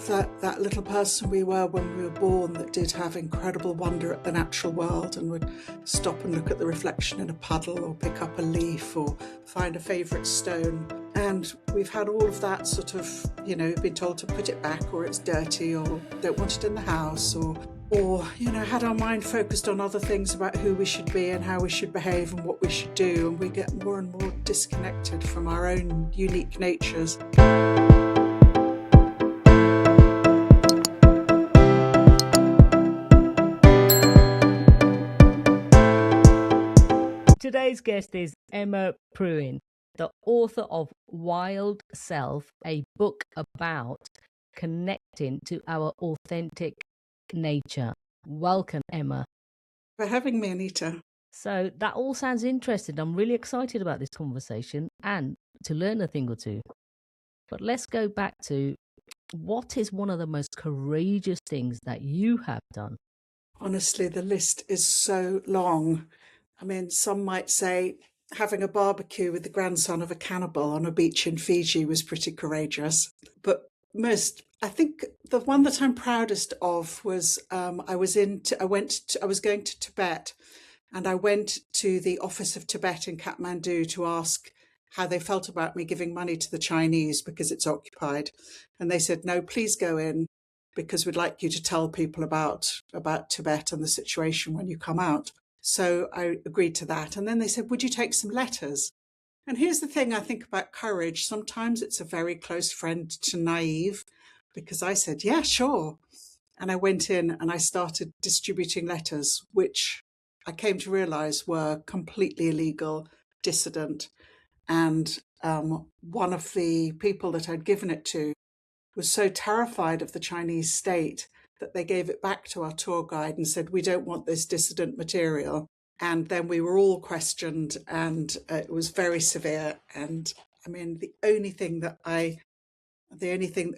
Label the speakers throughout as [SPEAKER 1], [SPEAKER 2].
[SPEAKER 1] have that little person we were when we were born that did have incredible wonder at the natural world and would stop and look at the reflection in a puddle or pick up a leaf or find a favourite stone. And we've had all of that sort of, been told to put it back or it's dirty or don't want it in the house or had our mind focused on other things about who we should be and how we should behave and what we should do. And we get more and more disconnected from our own unique natures.
[SPEAKER 2] Today's guest is Emma Pruen, the author of Wild Self, a book about connecting to our authentic nature. Welcome, Emma.
[SPEAKER 1] For having me, Anita.
[SPEAKER 2] So that all sounds interesting. I'm really excited about this conversation and to learn a thing or two. But let's go back to what is one of the most courageous things that you have done?
[SPEAKER 1] Honestly, the list is so long. I mean, some might say having a barbecue with the grandson of a cannibal on a beach in Fiji was pretty courageous. But I think the one that I'm proudest of was I was going to Tibet, and I went to the office of Tibet in Kathmandu to ask how they felt about me giving money to the Chinese because it's occupied. And they said, no, please go in because we'd like you to tell people about Tibet and the situation when you come out. So I agreed to that. And then they said, would you take some letters? And here's the thing I think about courage. Sometimes it's a very close friend to naive, because I said, yeah, sure. And I went in and I started distributing letters, which I came to realize were completely illegal, dissident. And one of the people that I'd given it to was so terrified of the Chinese state that they gave it back to our tour guide and said, we don't want this dissident material. And then we were all questioned and it was very severe. And I mean, the only thing that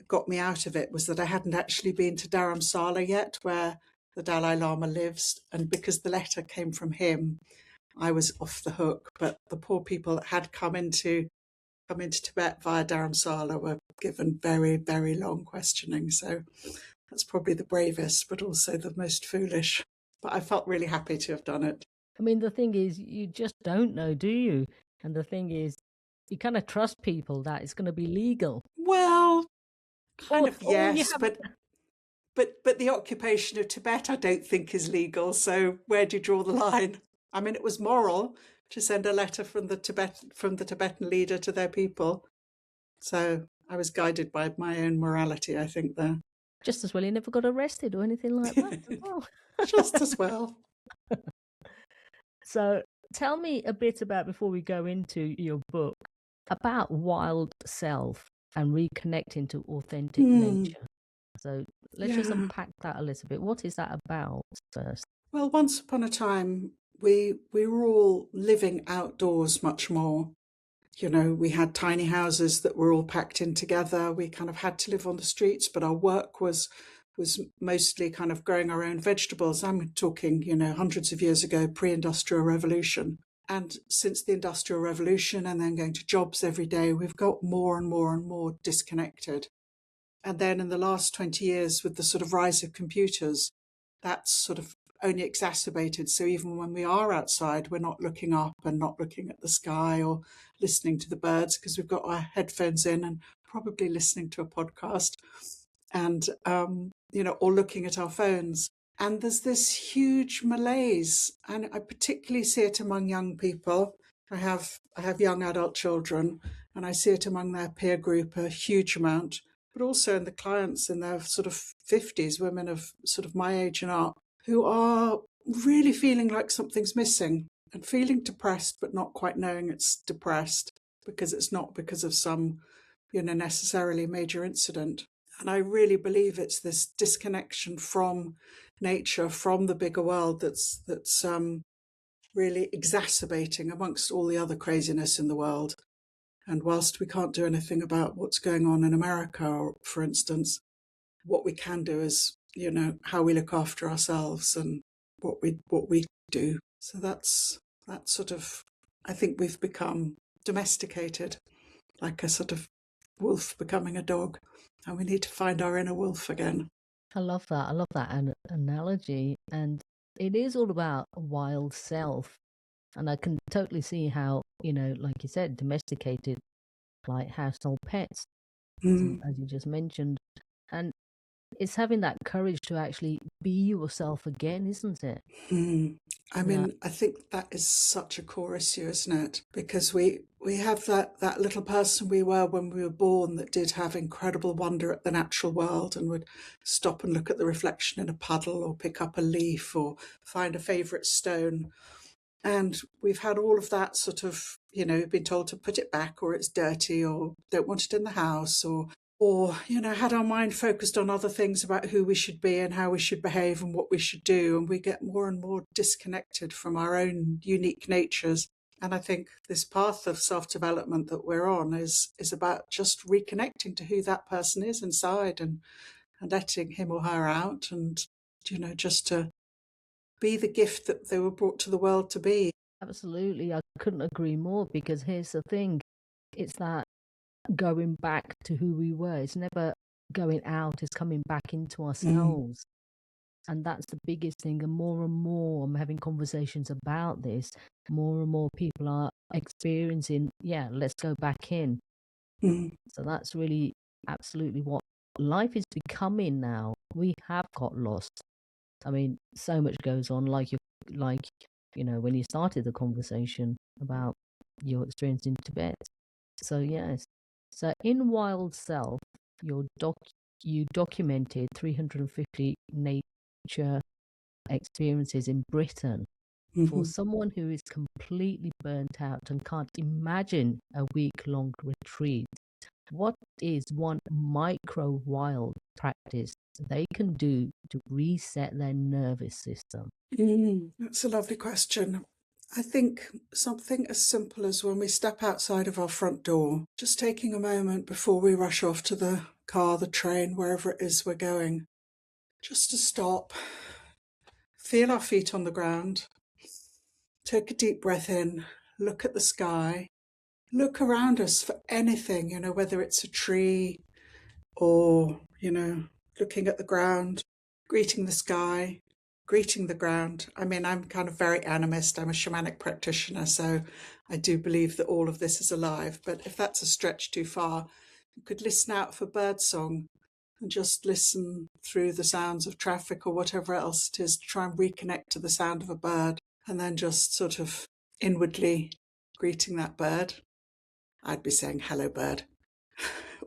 [SPEAKER 1] got me out of it was that I hadn't actually been to Dharamsala yet, where the Dalai Lama lives. And because the letter came from him, I was off the hook. But the poor people that had come into Tibet via Dharamsala were given very, very long questioning. So that's probably the bravest, but also the most foolish. But I felt really happy to have done it.
[SPEAKER 2] I mean, the thing is, you just don't know, do you? And the thing is, you kind of trust people that it's going to be legal.
[SPEAKER 1] Well, kind of, yes, but the occupation of Tibet, I don't think is legal. So where do you draw the line? I mean, it was moral to send a letter from the Tibetan leader to their people. So I was guided by my own morality, I think, there.
[SPEAKER 2] Just as well you never got arrested or anything like that as well.
[SPEAKER 1] Just as well.
[SPEAKER 2] So tell me a bit about, before we go into your book, about Wild Self and reconnecting to authentic nature. So let's just unpack that a little bit. What is that about first?
[SPEAKER 1] Well, once upon a time, we were all living outdoors much more. We had tiny houses that were all packed in together. We kind of had to live on the streets, but our work was mostly kind of growing our own vegetables. I'm talking, hundreds of years ago, pre-industrial revolution. And since the Industrial Revolution and then going to jobs every day, we've got more and more and more disconnected. And then in the last 20 years, with the sort of rise of computers, that's sort of only exacerbated. So even when we are outside, we're not looking up and not looking at the sky or listening to the birds because we've got our headphones in and probably listening to a podcast and, or looking at our phones. And there's this huge malaise, and I particularly see it among young people. I have young adult children, and I see it among their peer group a huge amount, but also in the clients in their sort of 50s, women of sort of my age and up, who are really feeling like something's missing and feeling depressed, but not quite knowing it's depressed because it's not because of some, necessarily major incident. And I really believe it's this disconnection from nature, from the bigger world that's really exacerbating amongst all the other craziness in the world. And whilst we can't do anything about what's going on in America, for instance, what we can do is, how we look after ourselves and what we do. So that's sort of, I think we've become domesticated, like a sort of wolf becoming a dog. and we need to find our inner wolf again.
[SPEAKER 2] I love that. I love that analogy. And it is all about a wild self. And I can totally see how, like you said, domesticated, like household pets,
[SPEAKER 1] Mm.
[SPEAKER 2] as you just mentioned. And it's having that courage to actually be yourself again, isn't it?
[SPEAKER 1] Mm. I
[SPEAKER 2] Yeah,
[SPEAKER 1] mean, I think that is such a core issue, isn't it? Because we have that little person we were when we were born that did have incredible wonder at the natural world and would stop and look at the reflection in a puddle or pick up a leaf or find a favourite stone. And we've had all of that sort of, been told to put it back or it's dirty or don't want it in the house or had our mind focused on other things about who we should be and how we should behave and what we should do. And we get more and more disconnected from our own unique natures. And I think this path of self-development that we're on is about just reconnecting to who that person is inside and letting him or her out and, just to be the gift that they were brought to the world to be.
[SPEAKER 2] absolutely. I couldn't agree more because here's the thing, it's that going back to who we were. It's never going out, it's coming back into
[SPEAKER 1] Mm,
[SPEAKER 2] ourselves. And that's the biggest thing. And more I'm having conversations about this, more and more people are experiencing, yeah, let's go back in.
[SPEAKER 1] mm,
[SPEAKER 2] So that's really absolutely what life is becoming now. We have got lost. I mean, so much goes on, when you started the conversation about your experience in Tibet. So yes. So in Wild Self, you documented 350 nature experiences in Britain. For
[SPEAKER 1] mhm.
[SPEAKER 2] someone who is completely burnt out and can't imagine a week-long retreat, what is one micro wild practice they can do to reset their nervous system?
[SPEAKER 1] That's a lovely question. I think something as simple as when we step outside of our front door, just taking a moment before we rush off to the car, the train, wherever it is we're going, just to stop, feel our feet on the ground, take a deep breath in, look at the sky, look around us for anything, whether it's a tree or, looking at the ground, greeting the sky, greeting the ground. I mean, I'm kind of very animist. I'm a shamanic practitioner, so I do believe that all of this is alive. But if that's a stretch too far, you could listen out for birdsong and just listen through the sounds of traffic or whatever else it is to try and reconnect to the sound of a bird and then just sort of inwardly greeting that bird. I'd be saying, hello, bird.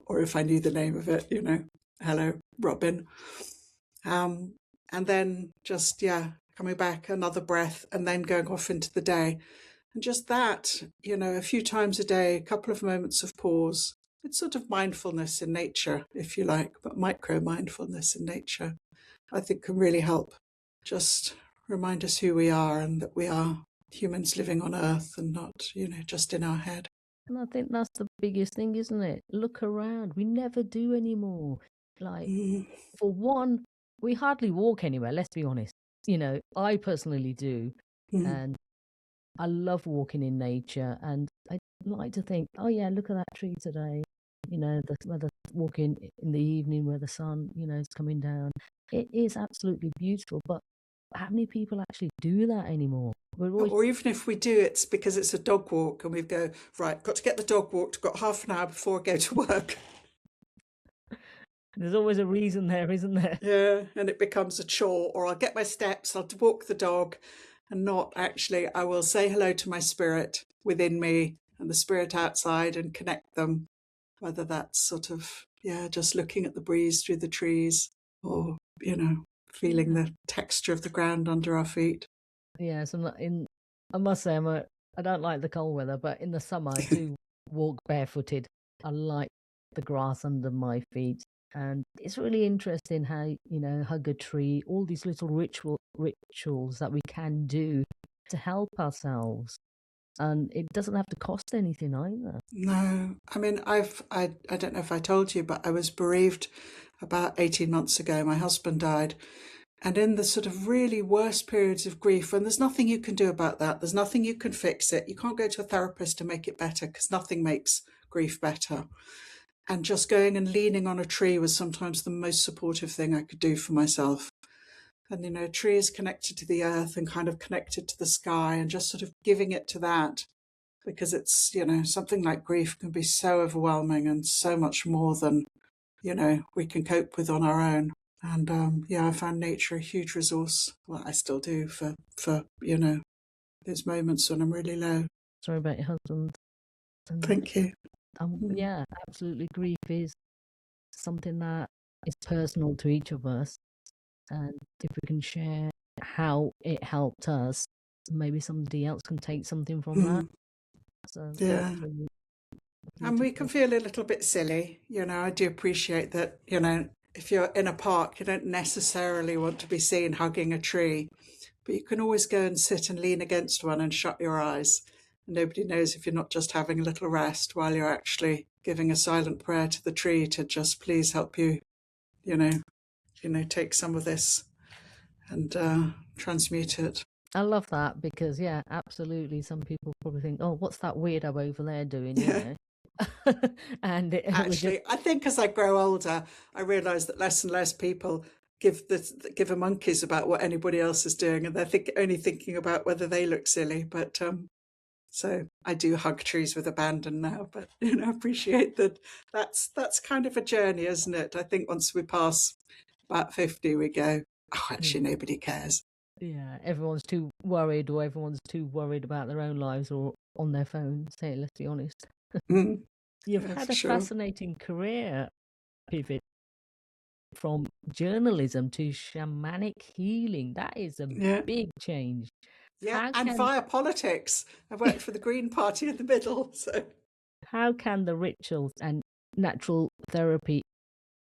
[SPEAKER 1] Or if I knew the name of it, hello, Robin. Um, and then just, coming back, another breath, and then going off into the day. And just that, a few times a day, a couple of moments of pause. It's sort of mindfulness in nature, if you like, but micro mindfulness in nature, I think can really help just remind us who we are and that we are humans living on Earth and not, just in our head.
[SPEAKER 2] And I think that's the biggest thing, isn't it? Look around. We never do anymore. Like,
[SPEAKER 1] Mm,
[SPEAKER 2] for one, we hardly walk anywhere, let's be honest. I personally do.
[SPEAKER 1] mm,
[SPEAKER 2] And I love walking in nature. And I like to think, oh, yeah, look at that tree today. Whether walking in the evening where the sun, is coming down. It is absolutely beautiful. But how many people actually do that anymore? We're always
[SPEAKER 1] Or even if we do, it's because it's a dog walk and we go, right, got to get the dog walked, got half an hour before I go to work.
[SPEAKER 2] There's always a reason there, isn't there?
[SPEAKER 1] Yeah, and it becomes a chore. Or I'll get my steps, I'll walk the dog, and not actually, I will say hello to my spirit within me and the spirit outside and connect them. Whether that's sort of, just looking at the breeze through the trees or, feeling
[SPEAKER 2] Yeah.
[SPEAKER 1] the texture of the ground under our feet.
[SPEAKER 2] Yes, I'm not in. I must say, I don't like the cold weather, but in the summer I do walk barefooted. I like the grass under my feet, and it's really interesting how hug a tree, all these little rituals that we can do to help ourselves, and it doesn't have to cost anything either.
[SPEAKER 1] No, I mean, I don't know if I told you, but I was bereaved about 18 months ago. My husband died. And in the sort of really worst periods of grief, and there's nothing you can do about that, there's nothing you can fix it. You can't go to a therapist to make it better because nothing makes grief better. And just going and leaning on a tree was sometimes the most supportive thing I could do for myself. And, a tree is connected to the earth and kind of connected to the sky, and just sort of giving it to that, because it's, something like grief can be so overwhelming and so much more than, we can cope with on our own. And I found nature a huge resource. Well, I still do for those moments when I'm really low.
[SPEAKER 2] Sorry about your husband.
[SPEAKER 1] Thank you.
[SPEAKER 2] Yeah, absolutely. Grief is something that is personal to each of us. And if we can share how it helped us, maybe somebody else can take something from that. So
[SPEAKER 1] yeah.
[SPEAKER 2] that's really
[SPEAKER 1] and we can feel a little bit silly. I do appreciate that, if you're in a park, you don't necessarily want to be seen hugging a tree, but you can always go and sit and lean against one and shut your eyes. And nobody knows if you're not just having a little rest while you're actually giving a silent prayer to the tree to just please help you, take some of this and transmute it.
[SPEAKER 2] I love that because, yeah, absolutely. Some people probably think, oh, what's that weirdo over there doing? And
[SPEAKER 1] actually, I think as I grow older, I realise that less and less people give a monkeys about what anybody else is doing, and they're only thinking about whether they look silly. But so I do hug trees with abandon now. But appreciate that. That's kind of a journey, isn't it? I think once we pass about 50, we go, oh, actually, nobody cares.
[SPEAKER 2] Yeah, everyone's too worried, or everyone's too worried about their own lives or on their phones. Say, let's be honest. You've had a fascinating career pivot from journalism to shamanic healing. That is a big change.
[SPEAKER 1] Yeah, and via politics. I worked for the Green Party in the middle. So,
[SPEAKER 2] how can the rituals and natural therapy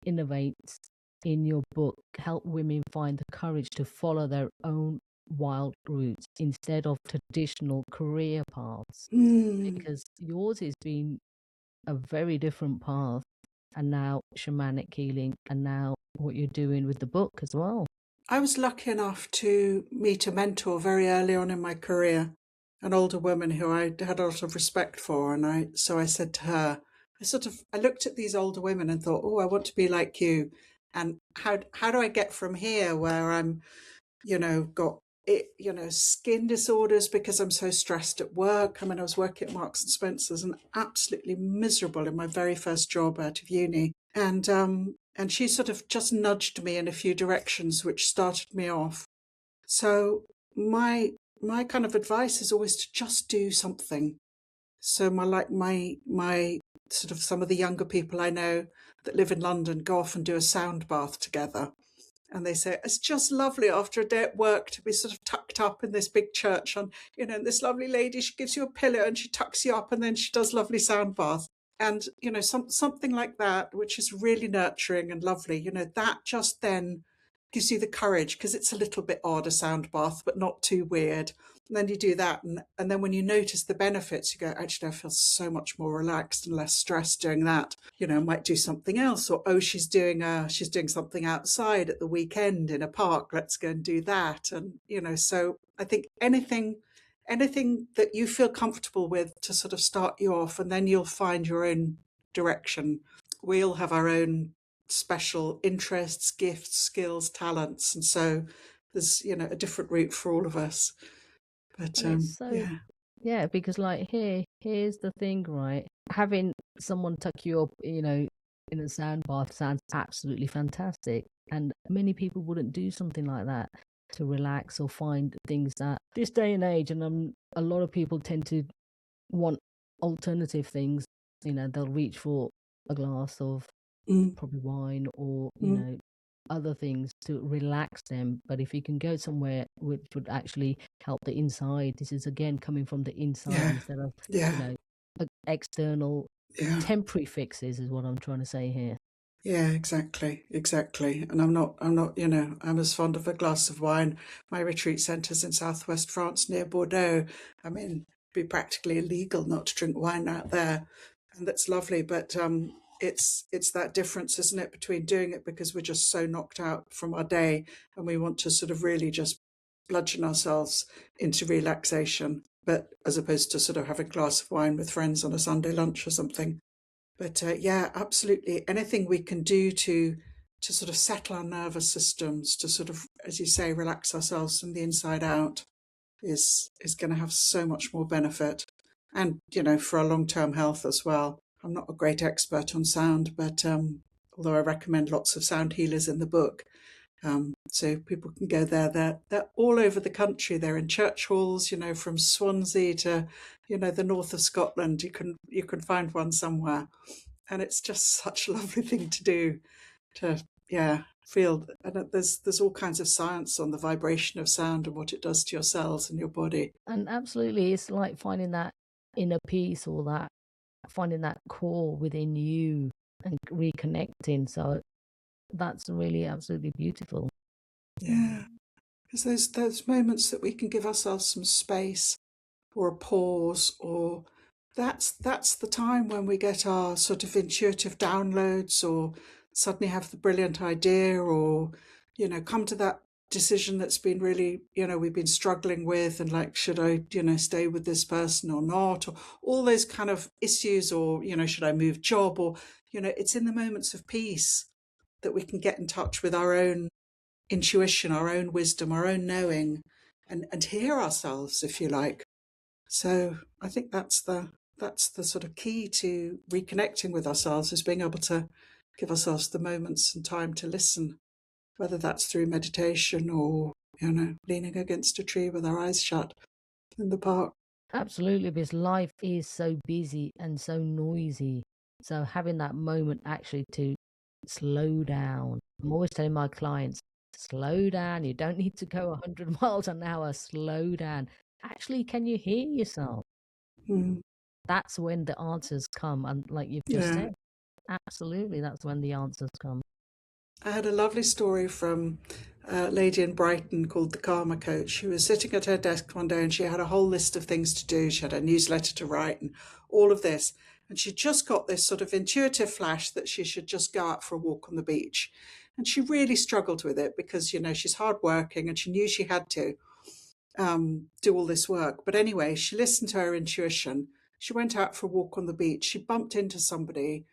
[SPEAKER 2] innovates in your book help women find the courage to follow their own wild roots instead of traditional career paths? Because yours has been a very different path, and now shamanic healing, and now what you're doing with the book as well.
[SPEAKER 1] I was lucky enough to meet a mentor very early on in my career, an older woman who I had a lot of respect for. And so I said to her, I looked at these older women and thought, oh, I want to be like you. And how do I get from here where I'm, got skin disorders because I'm so stressed at work. I mean, I was working at Marks and Spencer's and absolutely miserable in my very first job out of uni. And she sort of just nudged me in a few directions, which started me off. So my kind of advice is always to just do something. So my sort of some of the younger people I know that live in London go off and do a sound bath together. And they say, it's just lovely after a day at work to be sort of tucked up in this big church. And, this lovely lady, she gives you a pillow and she tucks you up and then she does lovely sound bath. And, something like that, which is really nurturing and lovely, that just then gives you the courage, because it's a little bit odd, a sound bath, but not too weird. And then you do that. And then when you notice the benefits, you go, actually, I feel so much more relaxed and less stressed doing that. I might do something else. Or, oh, she's doing something outside at the weekend in a park. Let's go and do that. And, so I think anything that you feel comfortable with to sort of start you off, and then you'll find your own direction. We all have our own special interests, gifts, skills, talents. And so there's, a different route for all of us. But
[SPEAKER 2] yeah, because like here's the thing, right? Having someone tuck you up, in a sound bath sounds absolutely fantastic. And many people wouldn't do something like that to relax or find things that this day and age, and a lot of people tend to want alternative things. They'll reach for a glass of probably wine or other things to relax them. But if you can go somewhere which would actually help the inside, this is again coming from the inside instead of external temporary fixes, is what I'm trying to say here.
[SPEAKER 1] Yeah, exactly. And I'm not, I'm as fond of a glass of wine. My retreat centre's in southwest France near Bordeaux. I mean, it'd be practically illegal not to drink wine out there. And that's lovely. But it's that difference, isn't it, between doing it because we're just so knocked out from our day and we want to sort of really just bludgeon ourselves into relaxation, but as opposed to sort of having a glass of wine with friends on a Sunday lunch or something. But yeah, absolutely. Anything we can do to sort of settle our nervous systems, to sort of, as you say, relax ourselves from the inside out, is going to have so much more benefit, and for our long term health as well. I'm not a great expert on sound, but although I recommend lots of sound healers in the book, so people can go there. They're all over the country. They're in church halls, from Swansea to, the north of Scotland. You can find one somewhere, and it's just such a lovely thing to do. To feel, and there's all kinds of science on the vibration of sound and what it does to your cells and your body.
[SPEAKER 2] And absolutely, it's like finding that inner peace, or that finding that core within you and reconnecting. So that's really absolutely beautiful.
[SPEAKER 1] Yeah, because there's those moments that we can give ourselves some space or a pause, or that's the time when we get our sort of intuitive downloads, or suddenly have the brilliant idea, or come to that decision that's been really we've been struggling with, and like, should I stay with this person or not, or all those kind of issues, or should I move job, or it's in the moments of peace that we can get in touch with our own intuition, our own wisdom, our own knowing, and hear ourselves, if you like. So I think that's the sort of key to reconnecting with ourselves, is being able to give ourselves the moments and time to listen, whether that's through meditation or leaning against a tree with our eyes shut in the park.
[SPEAKER 2] Absolutely, because life is so busy and so noisy. So having that moment actually to slow down. I'm always telling my clients, slow down. You don't need to go 100 miles an hour. Slow down. Actually, can you hear yourself?
[SPEAKER 1] Mm,
[SPEAKER 2] That's when the answers come. And like you've just
[SPEAKER 1] yeah.
[SPEAKER 2] said, absolutely, that's when the answers come.
[SPEAKER 1] I had a lovely story from a lady in Brighton called the Karma Coach. She was sitting at her desk one day and she had a whole list of things to do. She had a newsletter to write and all of this. And she just got this sort of intuitive flash that she should just go out for a walk on the beach. And she really struggled with it because, she's hardworking and she knew she had to do all this work. But anyway, she listened to her intuition. She went out for a walk on the beach. She bumped into somebody.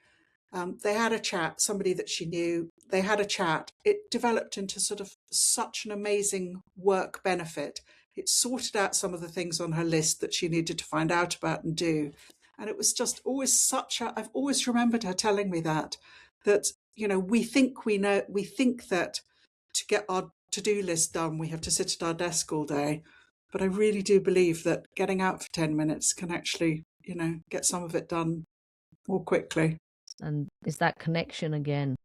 [SPEAKER 1] They had a chat, somebody that she knew. They had a chat. It developed into sort of such an amazing work benefit. It sorted out some of the things on her list that she needed to find out about and do. And it was just always I've always remembered her telling me that we think we think that to get our to-do list done, we have to sit at our desk all day. But I really do believe that getting out for 10 minutes can actually, get some of it done more quickly.
[SPEAKER 2] And it's that connection again,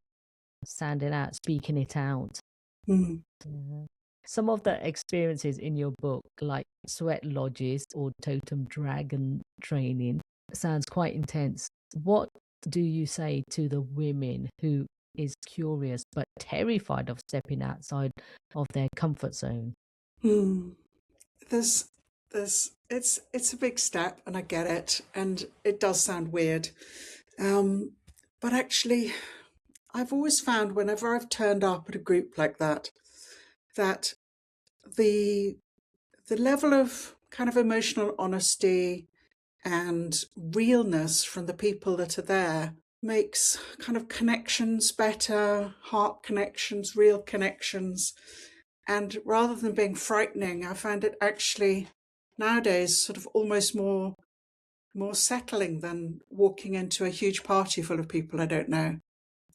[SPEAKER 2] sounding out, speaking it out.
[SPEAKER 1] Mm.
[SPEAKER 2] Yeah. Some of the experiences in your book, like sweat lodges or totem dragon training, sounds quite intense. What do you say to the women who is curious but terrified of stepping outside of their comfort zone?
[SPEAKER 1] Mm. There's it's a big step, and I get it, and it does sound weird. But actually, I've always found whenever I've turned up at a group like that, that the the level of kind of emotional honesty and realness from the people that are there makes kind of connections better, heart connections, real connections. And rather than being frightening, I find it actually nowadays sort of almost more settling than walking into a huge party full of people I don't know.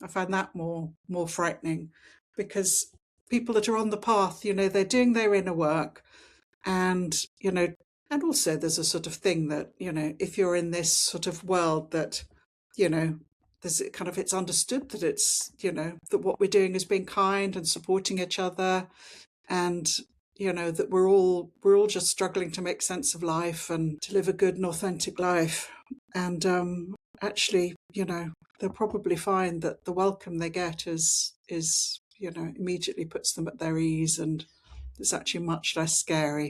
[SPEAKER 1] I find that more frightening, because people that are on the path, they're doing their inner work, and and also there's a sort of thing that if you're in this sort of world that you know there's kind of, it's understood that it's that what we're doing is being kind and supporting each other, and that we're all just struggling to make sense of life and to live a good and authentic life. And actually, they'll probably find that the welcome they get is immediately puts them at their ease, and it's actually much less scary.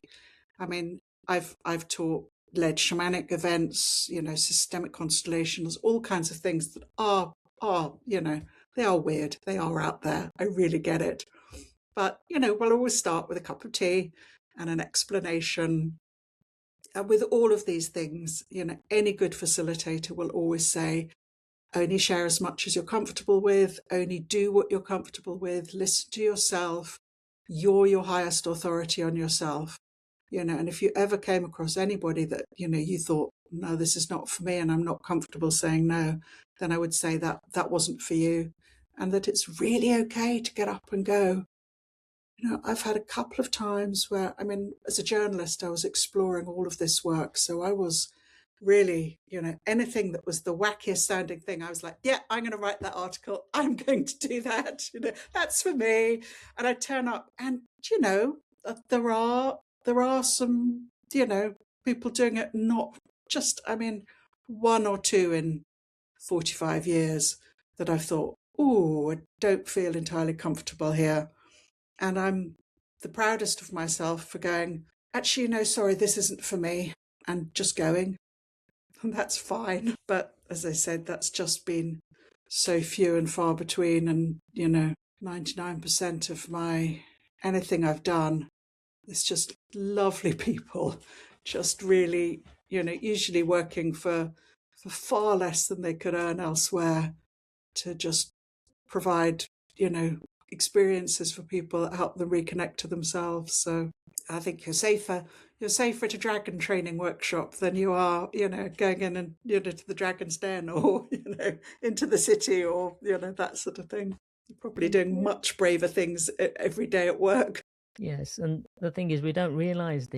[SPEAKER 1] I mean, I've taught, led shamanic events, systemic constellations, all kinds of things that are they are weird, they are out there. I really get it, but we'll always start with a cup of tea and an explanation. And with all of these things, any good facilitator will always say, only share as much as you're comfortable with, only do what you're comfortable with, listen to yourself. You're your highest authority on yourself. And if you ever came across anybody that, you thought, no, this is not for me and I'm not comfortable saying no, then I would say that that wasn't for you, and that it's really okay to get up and go. I've had a couple of times where, as a journalist, I was exploring all of this work. So I was really, anything that was the wackiest sounding thing, I was like, yeah, I'm going to write that article. I'm going to do that. That's for me. And I turn up and, there are some, people doing it, not just, one or two in 45 years that I've thought, oh, I don't feel entirely comfortable here. And I'm the proudest of myself for going, actually, no, sorry, this isn't for me, and just going. And that's fine. But as I said, that's just been so few and far between. And, 99% of anything I've done, it's just lovely people, just really, usually working for far less than they could earn elsewhere, to just provide, experiences for people that help them reconnect to themselves. So I think you're safer at a dragon training workshop than you are, going in and, to the dragon's den, or, into the city, or, that sort of thing. You're probably doing much braver things every day at work.
[SPEAKER 2] Yes, and the thing is, we don't realize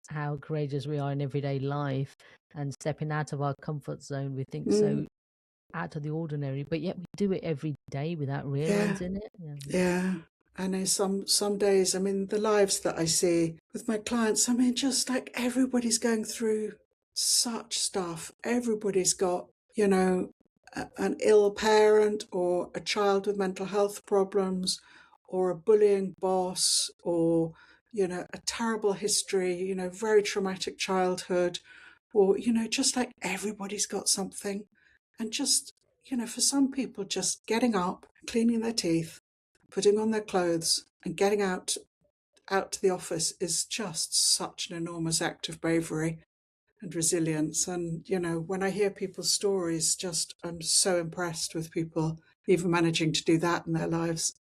[SPEAKER 2] how courageous we are in everyday life, and stepping out of our comfort zone. We think so out of the ordinary, but yet we do it every day without realizing it.
[SPEAKER 1] Yeah. I know some days, the lives that I see with my clients, just like everybody's going through such stuff. Everybody's got, an ill parent, or a child with mental health problems, or a bullying boss, or, a terrible history, very traumatic childhood, or, just like everybody's got something. And just, for some people, just getting up, cleaning their teeth, putting on their clothes and getting out to the office is just such an enormous act of bravery and resilience. And, when I hear people's stories, I'm so impressed with people even managing to do that in their lives.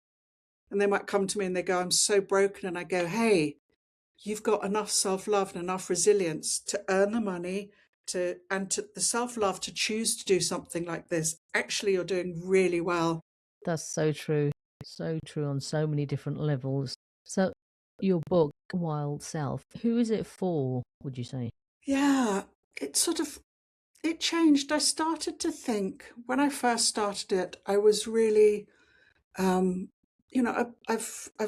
[SPEAKER 1] And they might come to me and they go, I'm so broken. And I go, hey, you've got enough self-love and enough resilience to earn the money, and the self-love to choose to do something like this. Actually, you're doing really well.
[SPEAKER 2] That's so true. So true on so many different levels. So your book, Wild Self, who is it for, would you say?
[SPEAKER 1] Yeah, it changed. I started to think, when I first started it, I was really, I've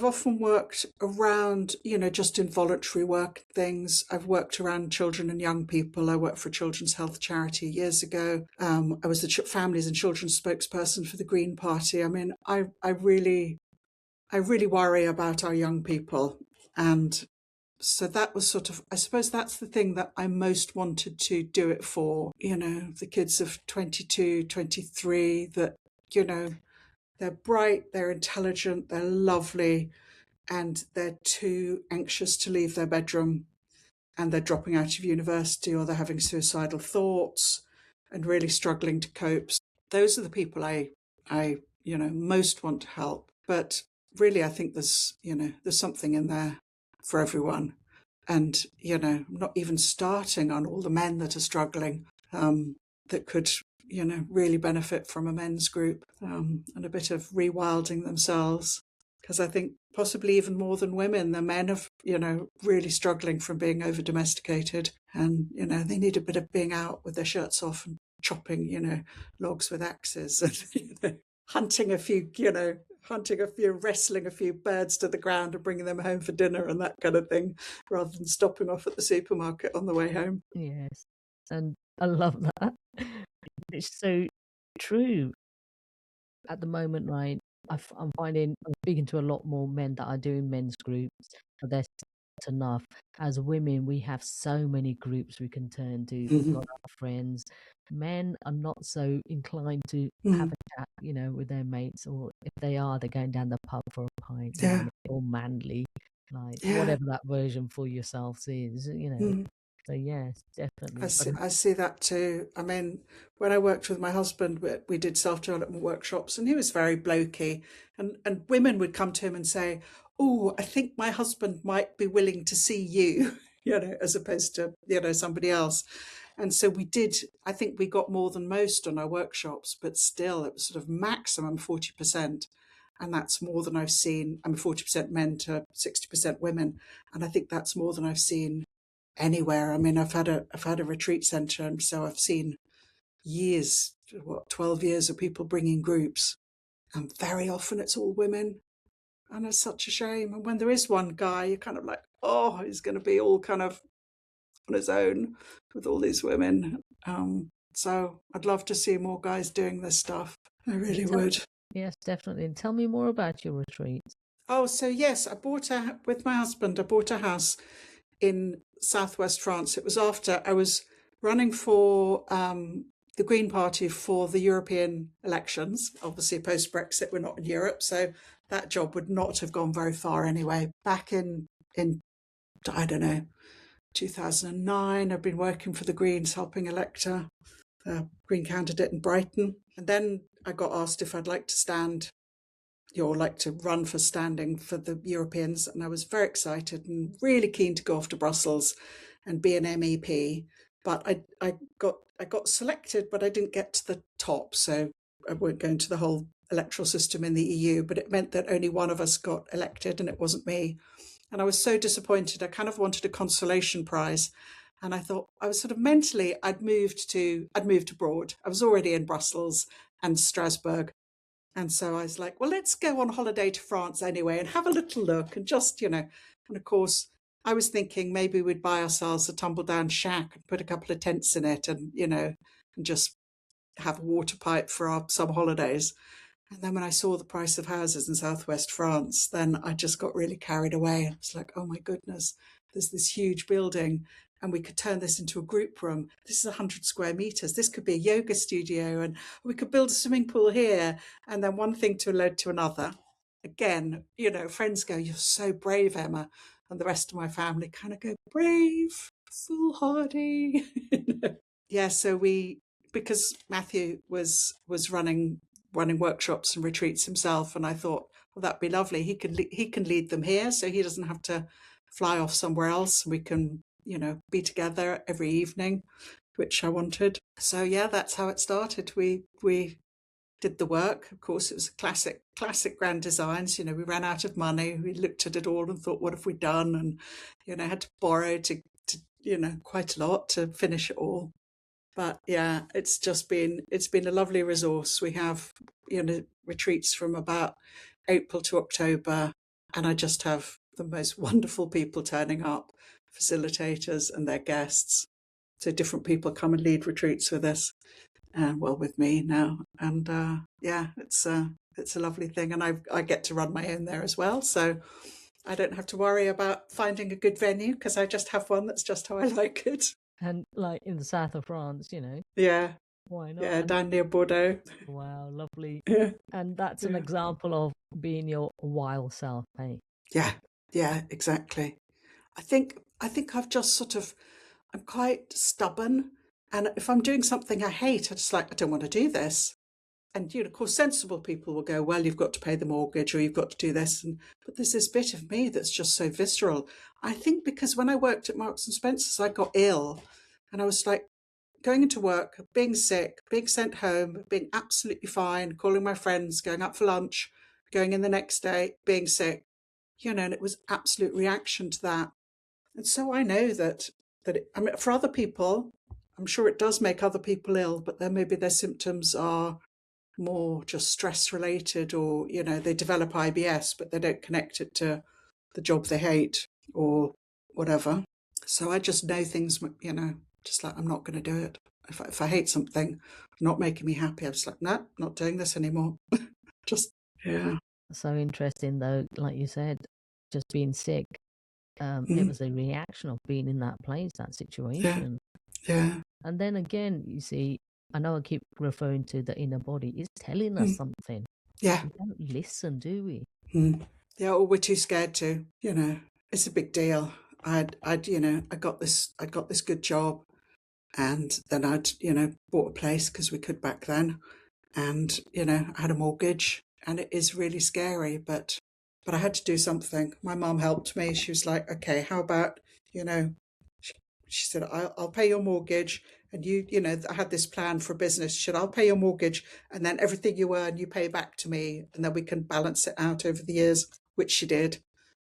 [SPEAKER 1] often worked around, just in voluntary work things. I've worked around children and young people. I worked for a children's health charity years ago. I was the families and children's spokesperson for the Green Party. I really worry about our young people. And so that was I suppose that's the thing that I most wanted to do it for, the kids of 22, 23, that, they're bright, they're intelligent, they're lovely, and they're too anxious to leave their bedroom, and they're dropping out of university, or they're having suicidal thoughts and really struggling to cope. Those are the people I most want to help. But really, I think there's something in there for everyone. And, I'm not even starting on all the men that are struggling, that could, really benefit from a men's group, and a bit of rewilding themselves. Because I think possibly even more than women, the men are, really struggling from being over domesticated. And, they need a bit of being out with their shirts off and chopping, logs with axes, and hunting a few, wrestling a few birds to the ground and bringing them home for dinner and that kind of thing, rather than stopping off at the supermarket on the way home.
[SPEAKER 2] Yes, and I love that. It's so true. At the moment, right, I'm speaking to a lot more men that are doing men's groups, but that's not enough. As women, we have so many groups we can turn to. We've got our friends. Men are not so inclined to have a chat, with their mates, or if they are, they're going down the pub for a pint.
[SPEAKER 1] Yeah.
[SPEAKER 2] All manly, like
[SPEAKER 1] Yeah.
[SPEAKER 2] whatever that version for yourselves is. So yes, definitely. But
[SPEAKER 1] I see that too. I mean, when I worked with my husband, we did self-development workshops, and he was very blokey, and women would come to him and say, "Oh, I think my husband might be willing to see you," as opposed to somebody else. And so we did. I think we got more than most on our workshops, but still, it was sort of maximum 40%. And that's more than I've seen. I'm 40% men to 60% women, and I think that's more than I've seen anywhere. I mean, I've had a retreat centre, and so I've seen years, 12 years of people bringing groups, and very often it's all women, and it's such a shame. And when there is one guy, you're kind of like, oh, he's going to be all kind of on his own with all these women. So I'd love to see more guys doing this stuff. I really would.
[SPEAKER 2] Yes, definitely. And tell me more about your retreats.
[SPEAKER 1] Oh, so yes, with my husband, I bought a house in southwest France. It was after I was running for the Green Party for the European elections. Obviously, post Brexit, we're not in Europe, so that job would not have gone very far anyway. Back in I don't know, 2009, I've been working for the Greens, helping elect a Green candidate in Brighton, and then I got asked if I'd like to stand or like to run for standing for the Europeans, and I was very excited and really keen to go off to Brussels and be an MEP. But I got selected, but I didn't get to the top, so I won't go into the whole electoral system in the EU. But it meant that only one of us got elected, and it wasn't me. And I was so disappointed. I kind of wanted a consolation prize. And I thought, I was sort of mentally, I'd moved abroad. I was already in Brussels and Strasbourg. And so I was like, well, let's go on holiday to France anyway and have a little look and just, and of course, I was thinking maybe we'd buy ourselves a tumble down shack and put a couple of tents in it and, and just have a water pipe for our summer holidays. And then when I saw the price of houses in southwest France, then I just got really carried away. I was like, oh my goodness, there's this huge building and we could turn this into a group room. This is 100 square meters. This could be a yoga studio, and we could build a swimming pool here. And then one thing led to another. Again, friends go, you're so brave, Emma. And the rest of my family kind of go, brave, foolhardy. Yeah, so because Matthew was running workshops and retreats himself, and I thought, well, that'd be lovely. He can lead them here, so he doesn't have to fly off somewhere else. We can, be together every evening, which I wanted. So yeah, that's how it started. We did the work. Of course, it was classic grand designs. We ran out of money. We looked at it all and thought, what have we done? And had to borrow to quite a lot to finish it all. But yeah, it's been a lovely resource. We have retreats from about April to October, and I just have the most wonderful people turning up, facilitators and their guests. So different people come and lead retreats with us, and with me now. And yeah, it's a lovely thing, and I get to run my own there as well. So I don't have to worry about finding a good venue because I just have one that's just how I like it.
[SPEAKER 2] And like in the south of France,
[SPEAKER 1] Yeah.
[SPEAKER 2] Why not?
[SPEAKER 1] Yeah, down near Bordeaux.
[SPEAKER 2] Wow, lovely.
[SPEAKER 1] Yeah.
[SPEAKER 2] And that's an example of being your wild self, hey?
[SPEAKER 1] Yeah, exactly. I think I've just I'm quite stubborn, and if I'm doing something I hate, I don't want to do this. And of course, sensible people will go, well, you've got to pay the mortgage, or you've got to do this. But there's this bit of me that's just so visceral. I think because when I worked at Marks and Spencer's, I got ill, and I was like going into work, being sick, being sent home, being absolutely fine, calling my friends, going out for lunch, going in the next day, being sick, and it was absolute reaction to that. And so I know that for other people, I'm sure it does make other people ill, but then maybe their symptoms are more just stress related, or they develop IBS but they don't connect it to the job they hate or whatever. So I just know things, just like, I'm not going to do it. If I hate something not making me happy, I'm just like, no, not doing this anymore. Just, yeah.
[SPEAKER 2] So interesting though, like you said, just being sick, it was a reaction of being in that place, that situation.
[SPEAKER 1] Yeah.
[SPEAKER 2] And then again, you see, I know I keep referring to the inner body. It's telling us something.
[SPEAKER 1] Yeah.
[SPEAKER 2] We don't listen, do we?
[SPEAKER 1] Yeah, or we're too scared to. It's a big deal. I got this good job, and then I'd, bought a place because we could back then, and, I had a mortgage, and it is really scary, but I had to do something. My mum helped me. She was like, okay, how about, you know, she said, I'll pay your mortgage. And I had this plan for a business. She said, I'll pay your mortgage, and then everything you earn, you pay back to me. And then we can balance it out over the years, which she did.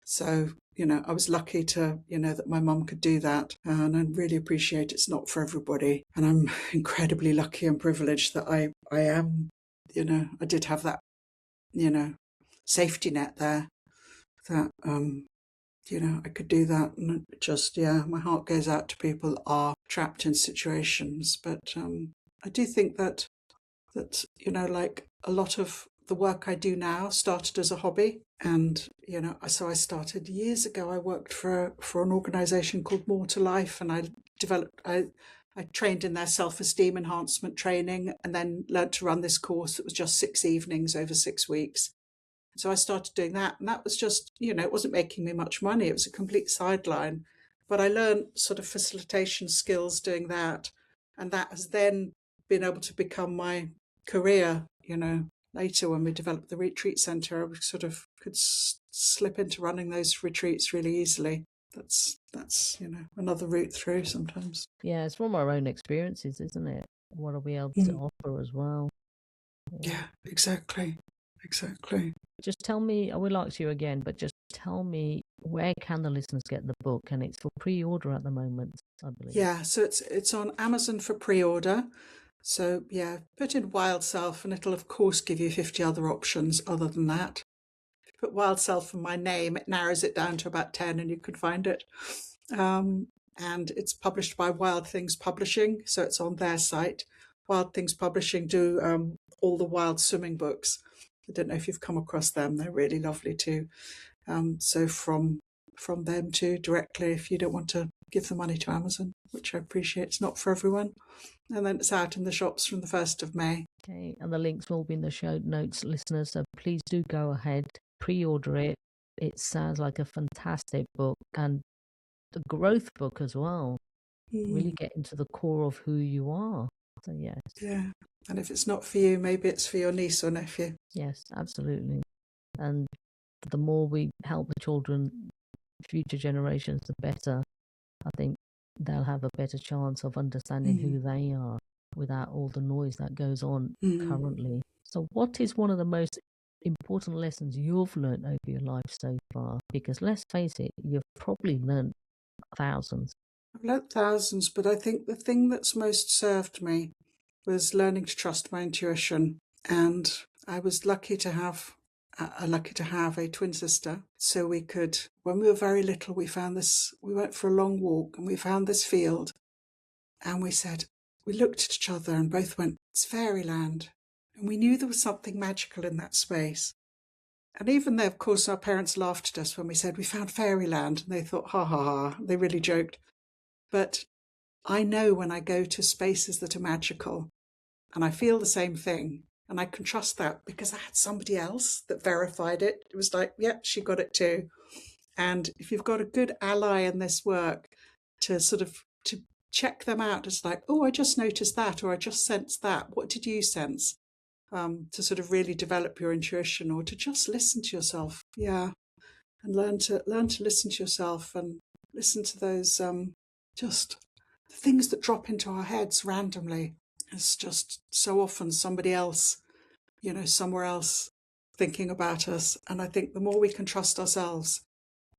[SPEAKER 1] So, I was lucky to, that my mum could do that. And I really appreciate it's not for everybody. And I'm incredibly lucky and privileged that I am, I did have that, safety net there that, I could do that. And my heart goes out to people that are trapped in situations. But I do think that, like a lot of the work I do now started as a hobby. And, so I started years ago. I worked for an organisation called More to Life, and I trained in their self-esteem enhancement training, and then learned to run this course that was just 6 evenings over 6 weeks. So I started doing that, and that was just, it wasn't making me much money. It was a complete sideline. But I learned sort of facilitation skills doing that. And that has then been able to become my career, later when we developed the retreat centre. I sort of could slip into running those retreats really easily. That's another route through sometimes.
[SPEAKER 2] Yeah, it's from our own experiences, isn't it? What are we able to offer as well?
[SPEAKER 1] Yeah, exactly.
[SPEAKER 2] Just tell me, I will ask you again, but just tell me, where can the listeners get the book? And it's for pre-order at the moment, I believe.
[SPEAKER 1] Yeah, so it's on Amazon for pre-order. So yeah, put in Wild Self, and it'll of course give you 50 other options other than that. If you put Wild Self in my name, it narrows it down to about 10 and you can find it. And it's published by Wild Things Publishing, so it's on their site. Wild Things Publishing do all the wild swimming books. I don't know if you've come across them. They're really lovely too. So from them too, directly, if you don't want to give the money to Amazon, which I appreciate. It's not for everyone. And then it's out in the shops from the 1st of May.
[SPEAKER 2] Okay, and the links will be in the show notes, listeners, so please do go ahead, pre-order it. It sounds like a fantastic book, and the growth book as well. Really get into the core of who you are. So yes.
[SPEAKER 1] Yeah. And if it's not for you, maybe it's for your niece or nephew.
[SPEAKER 2] Yes, absolutely. And the more we help the children, future generations, the better. I think they'll have a better chance of understanding who they are without all the noise that goes on currently. So what is one of the most important lessons you've learned over your life so far? Because let's face it, you've probably learned thousands.
[SPEAKER 1] I've learnt thousands, but I think the thing that's most served me was learning to trust my intuition. And I was lucky to have a twin sister. So we could, when we were very little, we went for a long walk and we found this field, and we looked at each other and both went, it's fairyland. And we knew there was something magical in that space. And even though, of course, our parents laughed at us when we said we found fairyland, and they thought, ha ha ha, they really joked. But I know when I go to spaces that are magical, and I feel the same thing, and I can trust that because I had somebody else that verified it. It was like, yeah, she got it too. And if you've got a good ally in this work to check them out, it's like, oh, I just noticed that, or I just sensed that. What did you sense? To sort of really develop your intuition, or to just listen to yourself. Yeah. And learn to listen to yourself and listen to those just the things that drop into our heads randomly. It's just so often somebody else, somewhere else thinking about us. And I think the more we can trust ourselves,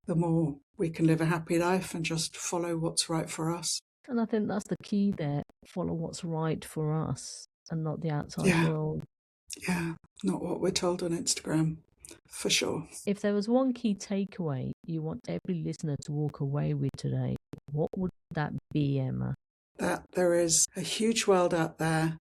[SPEAKER 1] the more we can live a happy life and just follow what's right for us.
[SPEAKER 2] And I think that's the key there. Follow what's right for us and not the outside world.
[SPEAKER 1] Yeah, not what we're told on Instagram, for sure.
[SPEAKER 2] If there was one key takeaway you want every listener to walk away with today, what would that be, Emma?
[SPEAKER 1] That there is a huge world out there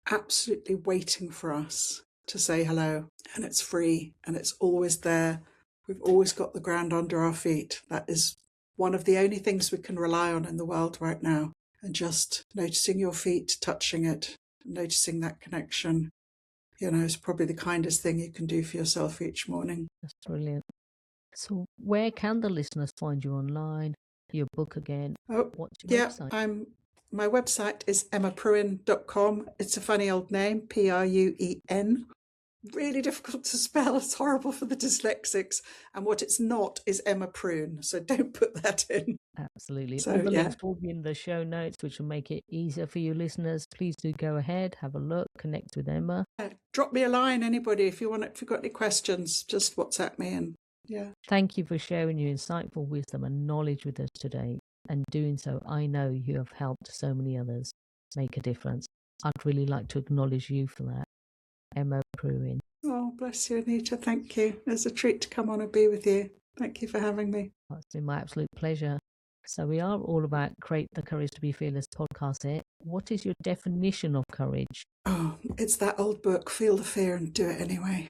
[SPEAKER 1] absolutely waiting for us to say hello, and it's free and it's always there. We've always got the ground under our feet. That is one of the only things we can rely on in the world right now. And just noticing your feet, touching it, noticing that connection, is probably the kindest thing you can do for yourself each morning.
[SPEAKER 2] That's brilliant. So where can the listeners find you online? Your book again?
[SPEAKER 1] Oh,
[SPEAKER 2] What's your
[SPEAKER 1] yeah,
[SPEAKER 2] website?
[SPEAKER 1] my website is emmapruen.com. It's a funny old name, Pruen. Really difficult to spell. It's horrible for the dyslexics. And what it's not is Emma Prune. So don't put that in.
[SPEAKER 2] Absolutely. All
[SPEAKER 1] So,
[SPEAKER 2] the
[SPEAKER 1] yeah.
[SPEAKER 2] links will be in the show notes, which will make it easier for you listeners. Please do go ahead, have a look, connect with Emma.
[SPEAKER 1] Drop me a line, anybody, if you've got any questions, just WhatsApp me. And yeah.
[SPEAKER 2] Thank you for sharing your insightful wisdom and knowledge with us today. And doing so, I know you have helped so many others make a difference. I'd really like to acknowledge you for that, Emma Pruen.
[SPEAKER 1] Oh, bless you, Anita. Thank you. It's a treat to come on and be with you. Thank you for having me.
[SPEAKER 2] It's been my absolute pleasure. So we are all about Create the Courage to be Fearless podcast here. What is your definition of courage?
[SPEAKER 1] Oh, it's that old book, Feel the Fear and Do It Anyway.